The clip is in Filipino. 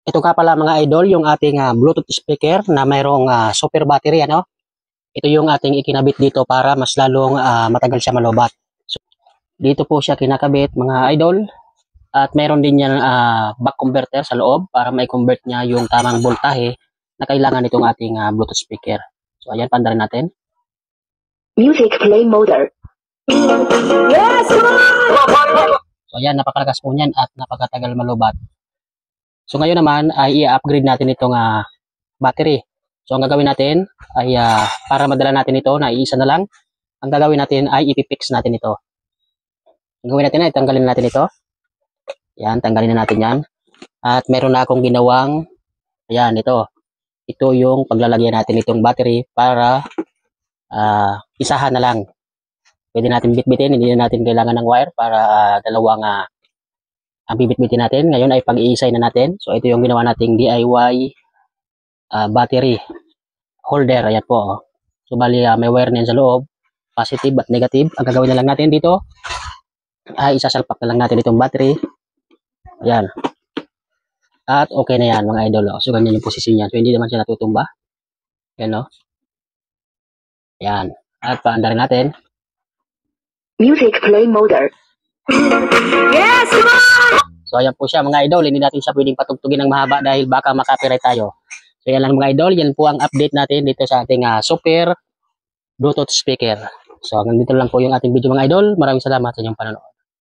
Ito nga pala mga idol, yung ating Bluetooth speaker na mayroong super battery, ano? Ito yung ating ikinabit dito para mas lalong matagal siya malobat. So, dito po siya kinakabit mga idol. At mayroon din yan back converter sa loob para mai-convert niya yung tamang voltahe na kailangan itong ating Bluetooth speaker. So ayan, pandarin natin. Music play mode. Yes! So ayan, napakalakas po niyan at napakatagal malobat. So ngayon naman ay i-upgrade natin itong battery. So ang gagawin natin ay para madala natin ito na iisa na lang, ang gagawin natin ay ipipix natin ito. Ang gagawin natin ay tanggalin natin ito. Yan, tanggalin na natin yan. At meron na akong ginawang, ayan, ito. Ito yung paglalagyan natin itong battery para isahan na lang. Pwede natin bitbitin, hindi na natin kailangan ng wire para dalawang ang bibit-bitin natin. Ngayon ay pag-iisay na natin. So ito yung ginawa nating DIY battery holder. Ayan po. Oh. So bali may wire na yan sa loob. Positive at negative. Ang gagawin na lang natin dito ay isasalpak na lang natin itong battery. Ayan. At okay na yan mga idol. Oh. So ganyan yung posisyon niyan. So hindi naman siya natutumba. Ayan o. Ayan. At paandarin natin. Music play mode. Yes! So ayan po siya mga idol. Hindi natin siya pwedeng patugtugin ng mahaba dahil baka makapiright tayo. So yan lang mga idol. Yan po ang update natin dito sa ating super Bluetooth speaker. So hanggang dito lang po yung ating video mga idol. Maraming salamat sa inyong panonood.